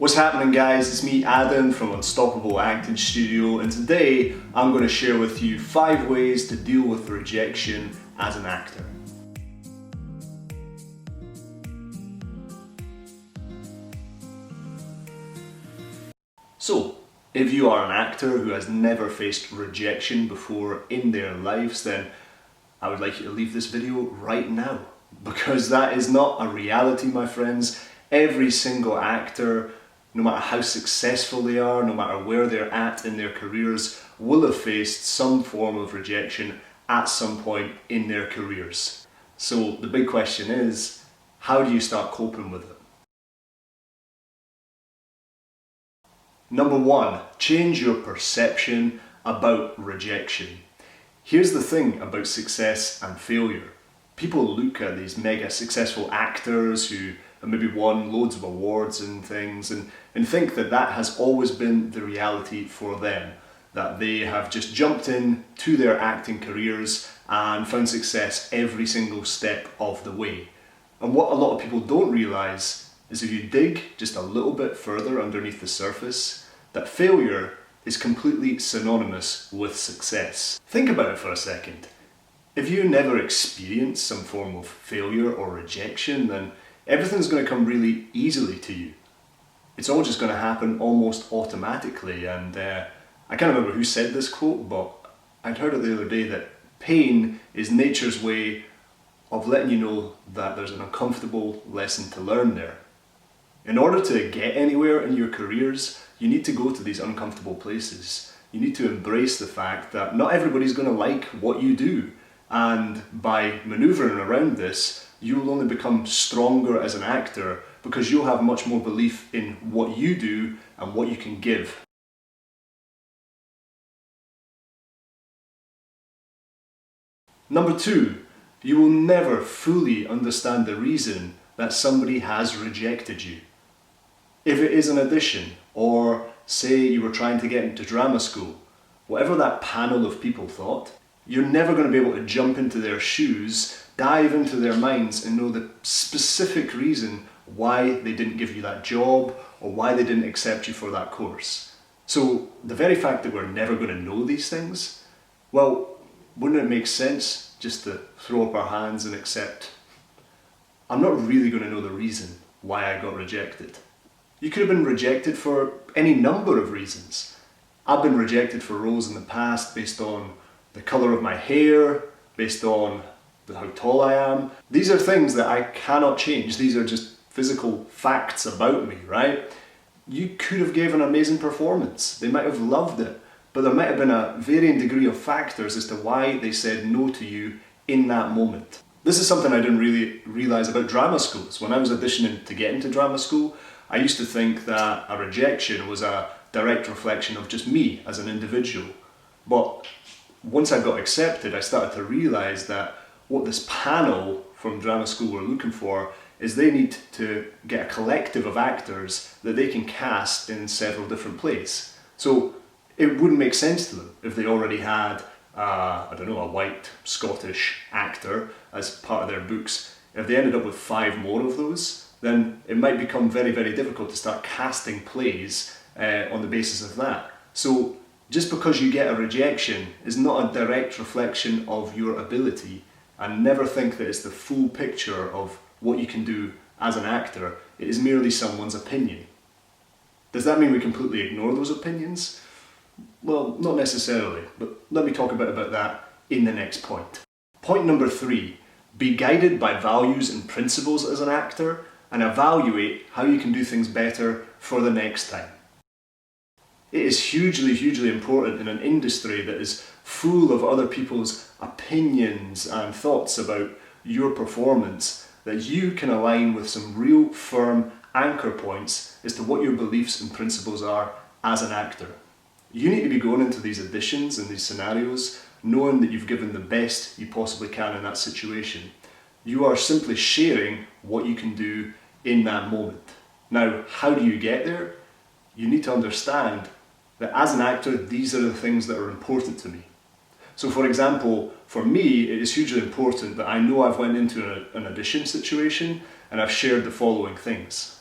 What's happening, guys? It's me, Adam, from Unstoppable Acting Studio, and today I'm going to share with you 5 ways to deal with rejection as an actor. So, if you are an actor who has never faced rejection before in their lives, then I would like you to leave this video right now, because that is not a reality, my friends. Every single actor, no matter how successful they are, no matter where they're at in their careers, will have faced some form of rejection at some point in their careers. So the big question is, how do you start coping with it? Number 1, change your perception about rejection. Here's the thing about success and failure. People look at these mega successful actors who have maybe won loads of awards and things and think that that has always been the reality for them. That they have just jumped in to their acting careers and found success every single step of the way. And what a lot of people don't realise is if you dig just a little bit further underneath the surface, that failure is completely synonymous with success. Think about it for a second. If you never experience some form of failure or rejection, then everything's going to come really easily to you. It's all just going to happen almost automatically, and I can't remember who said this quote, but I'd heard it the other day that pain is nature's way of letting you know that there's an uncomfortable lesson to learn there. In order to get anywhere in your careers, you need to go to these uncomfortable places. You need to embrace the fact that not everybody's going to like what you do. And by manoeuvring around this, you will only become stronger as an actor because you'll have much more belief in what you do and what you can give. Number 2, you will never fully understand the reason that somebody has rejected you. If it is an audition, or say you were trying to get into drama school, whatever that panel of people thought, you're never going to be able to jump into their shoes, dive into their minds and know the specific reason why they didn't give you that job or why they didn't accept you for that course. So the very fact that we're never going to know these things, well, wouldn't it make sense just to throw up our hands and accept, I'm not really going to know the reason why I got rejected. You could have been rejected for any number of reasons. I've been rejected for roles in the past based on the colour of my hair, based on how tall I am. These are things that I cannot change. These are just physical facts about me, right? You could have given an amazing performance. They might have loved it, but there might have been a varying degree of factors as to why they said no to you in that moment. This is something I didn't really realise about drama schools. When I was auditioning to get into drama school, I used to think that a rejection was a direct reflection of just me as an individual. But once I got accepted, I started to realise that what this panel from drama school were looking for is they need to get a collective of actors that they can cast in several different plays. So it wouldn't make sense to them if they already had, I don't know, a white Scottish actor as part of their books. If they ended up with 5 more of those, then it might become very, very difficult to start casting plays on the basis of that. So just because you get a rejection is not a direct reflection of your ability, and never think that it's the full picture of what you can do as an actor. It is merely someone's opinion. Does that mean we completely ignore those opinions? Well, not necessarily, but let me talk a bit about that in the next point. Point number 3, be guided by values and principles as an actor and evaluate how you can do things better for the next time. It is hugely, hugely important in an industry that is full of other people's opinions and thoughts about your performance that you can align with some real firm anchor points as to what your beliefs and principles are as an actor. You need to be going into these auditions and these scenarios knowing that you've given the best you possibly can in that situation. You are simply sharing what you can do in that moment. Now, how do you get there? You need to understand that as an actor, these are the things that are important to me. So for example, for me, it is hugely important that I know I've went into an audition situation and I've shared the following things.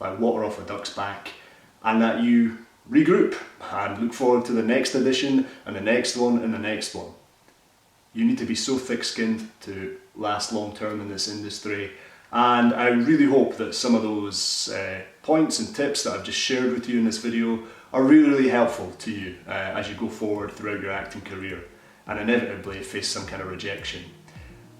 like water off a duck's back, and that you regroup and look forward to the next edition and the next one and the next one. You need to be so thick-skinned to last long term in this industry, and I really hope that some of those points and tips that I've just shared with you in this video are really, really helpful to you as you go forward throughout your acting career and inevitably face some kind of rejection.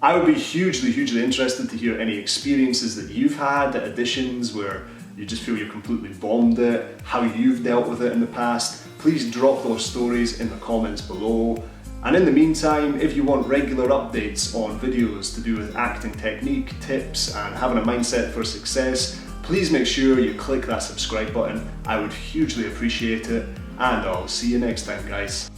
I would be hugely, hugely interested to hear any experiences that you've had at auditions where you just feel you completely bombed it, how you've dealt with it in the past. Please drop those stories in the comments below. And in the meantime, if you want regular updates on videos to do with acting technique, tips, and having a mindset for success, please make sure you click that subscribe button. I would hugely appreciate it, and I'll see you next time, guys.